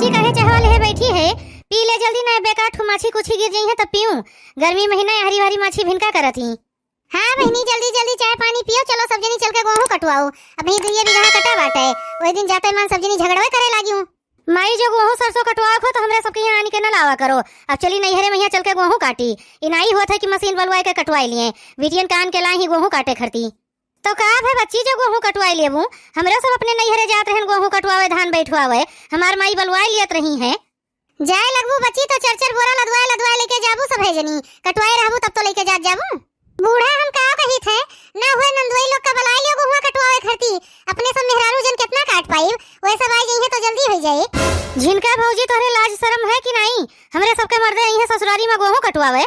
बच्ची कहे चाहवाले है बैठी है, पी ले जल्दी ना बेकार ठू माछी कुछ गिर जाई है तब पीऊं। गर्मी महीना हरी हरी माछी भिनका करत ही। हाँ बहनी जल्दी जल्दी चाय पानी पियो, चलो सब जनी चल के गेहूं कटवाओ। अभी 2 बीघा कटा बाटे, ओए दिन जाते मन सब जनी झगड़वे करे लागी हूं। माई जो गेहूं सरसों कटवाओ खो तो हमरे सबके यहाँ आनी के न लावा करो। अब चली नैहरे में चल के गेहूं काटी। इनाई होत है कि मशीन बलवाए के कटवाई लिए, विटियन कान के लाई ही गेहूं काटे खरती। तो का है बच्ची जो गेहूं कटवाई लेबू, हमरे सब अपने नैहरे जात रहन गेहूं कटवावे धान बैठवावे, हमार माई बलवाई लियत रही है। जाए लगबू बच्ची तो चरचर बोरा लदवाए लेके जाबू सब है जनी, कटवाए रहबू तब तो लेके जात जाबू। बूढ़ा हम का कही थे ना हुए नंदोई लोग का बलाई लियो गेहूं कटवावे खरती, अपने सब मेहरारू जन कितना काट पाई, ओए सब आई जइहे तो जल्दी हो जाए। झिनका भौजी तोरे लाज शर्म है कि नहीं, हमरे सबके मर्दे यही ससुरारी में गेहूं कटवावे।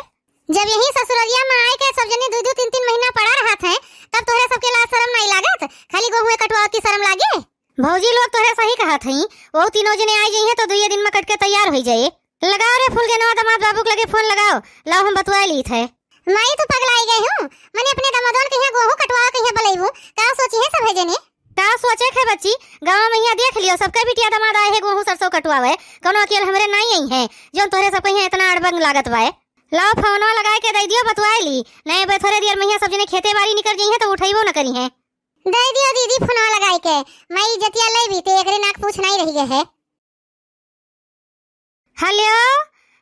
जब यही ससुरारिया में आए के सब जने 2-2 3-3 महीना पड़ा रहत है, तब तोरे सबके लाज शर्म नहीं लागत, खाली गेहूं कटवाओ की शर्म लागे। भौजी लोग तोरे सही कहत हई, वो तीनों जने आई जइहे तो 2 दिन में कट के तैयार हो जाए। लगाओ रे फूल के नवा दामाद बाबू के लगे फोन लगाओ, लाओ हम बतवाई ली थे। माई तो पगलाई गई हूं, मैंने अपने दामादोन के यहाँ गेहूं कटवाओ के यहाँ बलैबू, का सोची है सब है जने। का सोचे है बच्ची, गांव में यहाँ देख लियो सबके बिटिया दामाद आए है गेहूं सरसों कटवावे, कोनो अकेले हमरे नहीं आई है जो तोरे सबके यहाँ इतना अड़बंग लागत बाए। लाओ फोनवा लगाए के दे दियो बतवाई ली, नहीं बे थोड़े देर में सब जने खेते बाड़ी निकल जई है तो उठाइबो न करी है। दे दियो दीदी फोनवा लगाए के, मैं इज्जतिया ले भी ते एकरे नाक पूछ नहीं रही है। हेलो,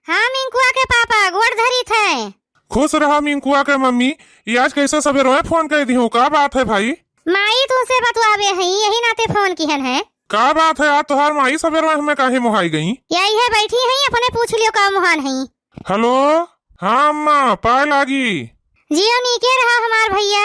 हां मिंकुआ के पापा गोड़ धरी थे। खुश रहा मिंकुआ के मम्मी, ये आज कैसे सवेरे फोन कर दी हूँ, का बात है भाई। माई तुमसे बतवावे है, यही नाते फोन किहन है। का बात है आज तोहार माई सवेरे हमें काहे मुहाई गई। यही है बैठी है, अपने पूछ लियो का मुहान है। हेलो, हाँ अम्मा पाए लागी। जियो नीके रहा हमार भैया।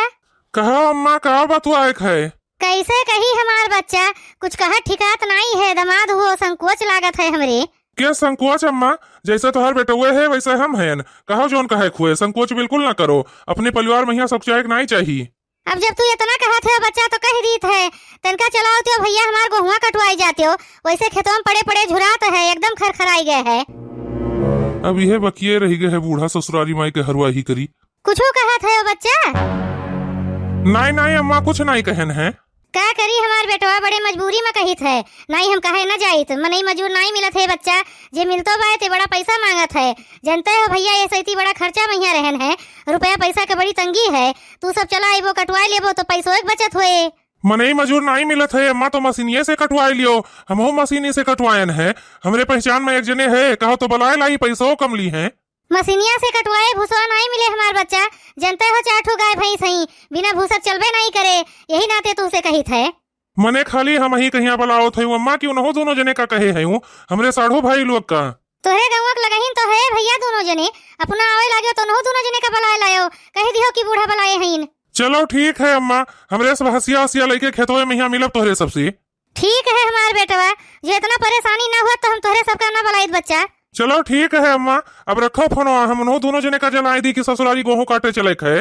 कहो अम्मा का बतवाए है। कैसे कही हमार बच्चा, कुछ कहा ठिकात नहीं है, दमाद हुआ संकोच लागत है हमरे। क्या संकोच अम्मा, जैसे तोहर बेटुए है वैसे हम हैं, कहो जोन कहे खुए, संकोच बिल्कुल ना करो, अपने परिवार में यहाँ सब चाहे नहीं चाहिए। अब जब तू इतना कहा थे बच्चा तो कह दी थे, तनका चलाओ तो भैया हमार गेहुआ कटवाई जाते हो, वैसे खेतों में पड़े पड़े झुरात है, एकदम खरखराई गए है। अब यह बकिए रह गए है, बूढ़ा ससुरारी माई के हरवा ही करी। कुछ कहा थे बच्चा। नहीं नहीं अम्मा कुछ नहीं कहन है। का करी हमार बेटवा बड़े मजबूरी में कही थे, नहीं हम कहे न जाइत, मनई मजबूर नहीं मिलत है बच्चा, जे मिलतो बाय ते बड़ा पैसा मांगत है। जानते हो भैया ये सैती बड़ा खर्चा में यहाँ रहन है, रुपया पैसा के बड़ी तंगी है, तू सब चला आइबो कटवा लेबो तो पैसों एक बचत होए। मनई मजूर नहीं मिलत है अम्मा, तो मशीनिये से कटवाई लियो, हम मशीनी से कटवायन है, हमरे पहचान में एक जने है, कहो तो बुलाए लाई पैसों कम ली है। मशीनिया से कटवाए भूसा नहीं मिले हमार बच्चा, जनते हो 4 ठो गाय भैंस ही, बिना भूसा चलबे नहीं करे, यही नाते तू से कही थे। मने खाली हम ही कहीं बुलाओ थे अम्मा, क्यों न हो दोनों जने का कहे है हमरे साढ़ो भाई लोग का। तोहरे गाँव के लगहिन तो है भैया दोनों जने, अपना आवे लागे तो नहो दोनों जने का बुलाए लायो, कह दियो कि बूढ़ा बुलाए हईन। चलो ठीक है अम्मा, हमरे सब हसिया हसिया लेके खेतों में यहाँ मिलब तोहरे सबसे। ठीक है हमार बेटवा, जे इतना परेशानी ना हुआ तो हम तोहरे सबका ना बुलाइत बच्चा। चलो ठीक है अम्मा, अब रखो फोन, हम दोनों जने का जलाई दी कि ससुरारी गेहूं काटे चले खे।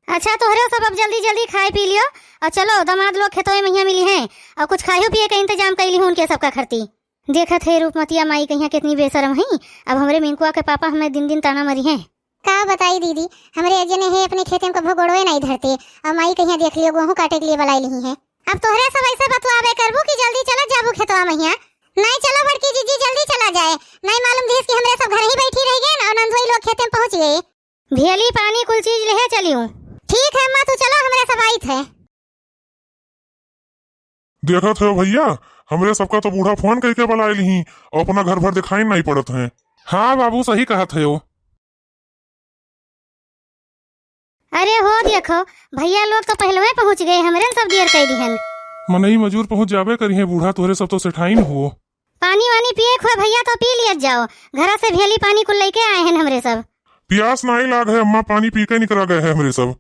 अच्छा तोहरे सब अब जल्दी जल्दी खाए पी लियो, और चलो दामाद लोग खेतों में यहाँ मिली हैं, और कुछ खाए पिए का इंतजाम कैली हूँ उनके सबका खरती। देखा थे रूपमतिया माई कहिया कितनी बेशरम है, अब हमरे मिंकुआ के पापा हमें दिन दिन ताना मरी है। का बताई दीदी, हमरे जने है अपने खेत में कभो गोड़वे नहीं धरते, और माई कहिया देख लियो गेहूं काटे के लिए बुलाई ली है। अब तोहरे सब ऐसे बतवावे करबू कि जल्दी चला जाबू खेतवा में यहाँ। नहीं चलो बड़की जीजी जल्दी चला जाए, नहीं मालूम देश कि हमरे सब घर ही बैठी रह गए और नंदोई लोग खेते में पहुंच गए। भेली पानी कुल चीज ले चलियो। ठीक है माँ तू चलो, हमरे सब आई थे। देखा थे भैया, हमरे सबका तो बूढ़ा फोन करके बुलाए ली और अपना घर भर दिखाई नहीं पड़त है। हाँ बाबू सही कहा थे वो। अरे हो देखो भैया लोग तो पहले पहुंच गए, हमरे सब देर कर दिहन। मनई मजूर पहुंच जावे करी है, बूढ़ा तोहरे सब तो सेठाई न हो। पानी वानी पिए खो भैया तो पी लिया जाओ, घर से भेली पानी कुल लेके आए हैं हमरे सब। प्यास नहीं लाग है अम्मा, पानी पी के निकला गए है हमरे सब।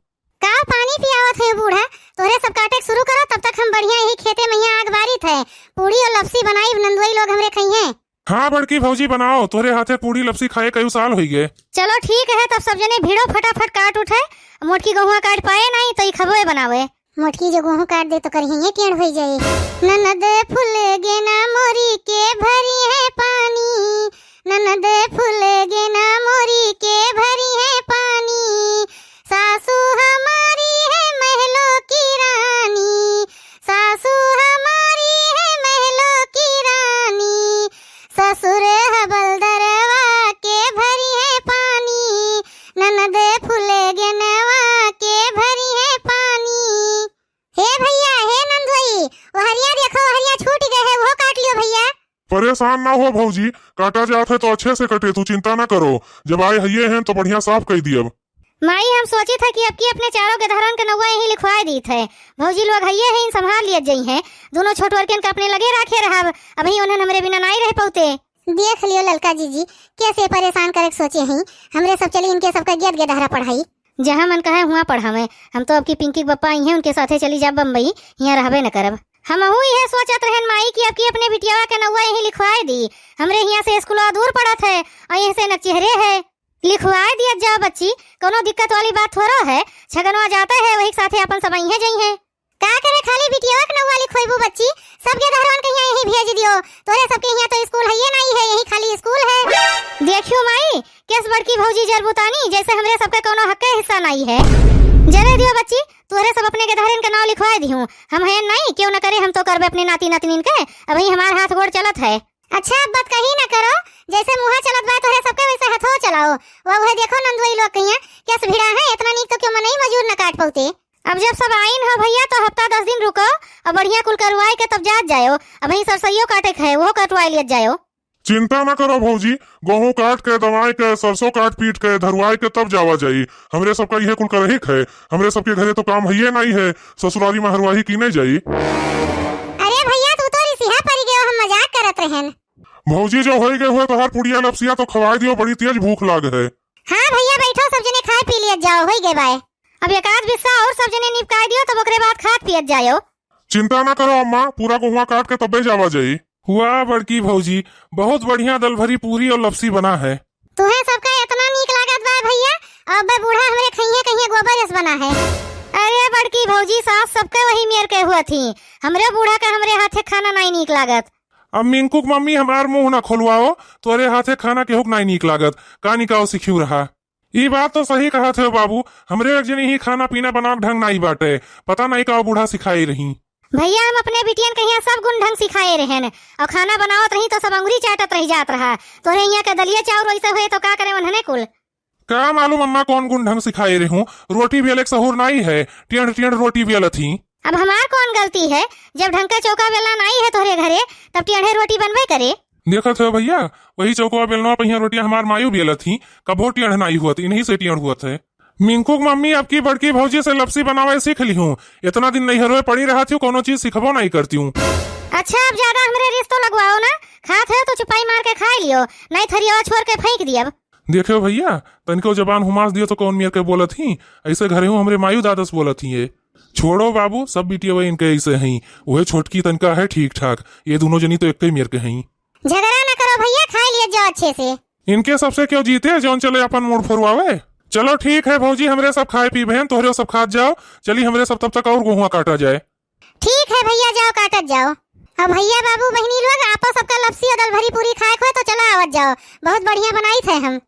का पानी पियावत है बूढ़ा, तोरे सब काटे शुरू करो, तब तक हम बढ़िया यही खेते में यहाँ आग बारी थे, पूरी और लपसी बनाई नंदोई लोग हमरे खाई हैं। हाँ बड़की भौजी बनाओ, तोरे हाथे पूरी लपसी खाए कई साल हो गए। चलो ठीक है, तब सब जने भीड़ो फटाफट काट उठे, मोटकी गेहूं काट पाए नहीं तो खबोए बनावे। मोटकी जो गेहूं काट दे तो करिए टेढ़ हो जाए। ननद फूल गेना मोरी के भरी है पानी, ननद फूल गेना मोरी के भरी है पानी, सासू हमारी है महलों की रानी, सासू हमारी है महलों की रानी, ससुर परेशान ना हो भौजी, काटा जात है तो अच्छे से कटे, तू चिंता ना करो। जब आए हइये हैं तो बढ़िया साफ कर दियब। माई हम सोची था कि अब की अपने चारों के धरन के नौवा यही लिखवाए दी थे। भौजी लोग हइये हैं संभाल लिया जई हैं। दोनों छोट वर्कन का अपने लगे रखे रहब, अभी उन्हें हमरे बिना नहीं रह पौते। देख लियो ललका जी कैसे परेशान करे सोचे हैं। हमरे सब चली इनके सबका गेट गेडहरा पढ़ाई, जहाँ मन कहे हुआ पढ़ावे। हम तो अब की पिंकी बप्पा आई हैं, उनके साथे चली जा बम्बई, यहाँ रहबे न करब। हम यह सोचत रहन माई कि अब की अपने बिटियावा के नौवा यही लिखवाए दी। हमरे यहाँ से स्कूल दूर पड़त है और यहीं से नचेहरे है, लिखवाए दिया जाओ बच्ची। कोनो दिक्कत वाली बात थोड़ा है। छगनवा जाता है वही साथे अपन सब यहीं जई हैं। का करे खाली बिटियावा के नौवा लिखवाइबू बच्ची, सबके धरवन के यहाँ यही भेज दियो। तोरे सबके यहाँ तो स्कूल है नहीं है, यही खाली स्कूल है। देखियो माई केस बड़की भौजी जरबुतानी जैसे हमरे सबके कोनो हक के हिस्सा नहीं है। जरे दियो बच्ची, तोरे सब अपने के धरन के नाम लिखवाए दी हूँ। हम है नहीं, क्यों न करे, हम तो करबे अपनी नाती नातनीन के। अभी हमार हाथ गोड़ चलत है। अच्छा अब बात कही न करो, जैसे मुहा चलत बा तोरे सबके वैसे हाथो चलाओ। वह देखो नंदुई लोग कहिया कैसे भिड़ा है, इतना नीक तो क्यों मनई मजूर न काट पौते। अब जब सब आइन हो भैया तो हफ्ता 10 दिन रुको और बढ़िया कुल करवाए के तब जात जायो। अब ही सरसइयो काटे के है, वो कटवाए लियत जायो। चिंता ना करो भौजी, गेहूं काट के दवाई के सरसों काट पीट के धरुआई के तब जावा जाई। हमरे सबका यह कुल करहिक है। हमरे सबके घरे तो काम हइये नहीं है, ससुराली में हरवाही की नहीं जाई। अरे भैया तू तो रिसिहा पड़ गयो, हम मजाक करत रहन। भौजी जो हो गए हुए तो हर पुड़िया लपसिया तो खवाई दियो, बड़ी तेज भूख लाग है। हाँ भैया बैठो, सब जने खाए पी लियत जाओ, हो गए बाय। अब एक आध बिस्सा और सब जने निपकाई दियो तब ओकरे बाद खात पियत जायो। चिंता ना करो अम्मा, पूरा गेहुआ काट के तब्बे जावा जाई। हुआ बड़की भौजी, बहुत बढ़िया दल भरी पूरी और लपसी बना है। तुम्हें सबका इतना नीक लागत बा भैया, अब बूढ़ा हमरे खइये कहिए गोबर जस बना है। अरे बड़की भौजी सास सबके वही मेर के हुआ थी, हमरे बूढ़ा का हमरे हाथे खाना नहीं नीक लागत। अब मिंकू की मम्मी हमार मुंह ना खोलवाओ, तोरे हाथे खाना के हुक नहीं नीक लागत, का निकाओ सिखियो रहा। ये बात तो सही कहा थे बाबू, हमरे एक जनी ही खाना पीना बना ढंग नहीं बाटे, पता नहीं का बूढ़ा सिखाई रही। भैया हम अपने बिटियन के यहाँ सब गुण ढंग सिखाए रहन, और खाना बनावत रही तो सब अंगुरी चाटत रह जात रहा। तोरे यहाँ के दलिया चाउर वैसे हुए तो का करे उन्हें कुल। क्या मालूम अम्मा कौन गुण ढंग सिखाए रही हूँ, रोटी भी अलग सहूर नहीं है, टेढ़ टेढ़ रोटी भी अलग थी। अब हमार कौन गलती है, जब ढंग का चौका बेलना नहीं है तोरे घरे तब टेढ़े रोटी बनबे करे। देखा थे भैया, वही चौका बेलना पहिया रोटियां हमार मायू भी अलग थी, कबो टेढ़ नहीं हुआ, इन्हीं से टेढ़ हुआ थे। मिंकू की मम्मी अब की बड़की भौजी से लपसी बनावे सीख ली हूँ, इतना दिन नहीं हरवे पड़ी रहा थी, कोनो चीज सिखबो नहीं करती हूँ। अच्छा अब ज्यादा हमरे रिश्तो लगवाओ ना, खात है तो चुपाई मार के खा लियो, नहीं थरिया छोड़ के फेंक दिया। देखो भैया तनिको जबान हुमास दियो तो कौन मेर के बोलत ही, ऐसे घरे हूँ हमरे मायू दादस बोलत ही है। छोड़ो बाबू, सब बिटिया वही इनके ऐसे हैं, वह छोटकी तनका है ठीक ठाक, ये दोनों जनी तो एक ही मेर के हैं। झगड़ा न करो भैया, खा लिया जाओ अच्छे से। इनके सबसे क्यों जीते, जौन चले अपन मूड फुरवावे। चलो ठीक है भौजी, हमरे सब खाए पी बहन, तोहरे सब खात जाओ, चली हमरे सब तब तक और गेहुआ काटा जाए। ठीक है भैया, जाओ काटत जाओ। अब भैया बाबू बहनी लोग आपस सबका लपसी और दल भरी पूरी खाए खोए तो चला आवत जाओ, बहुत बढ़िया बनाई थे हम।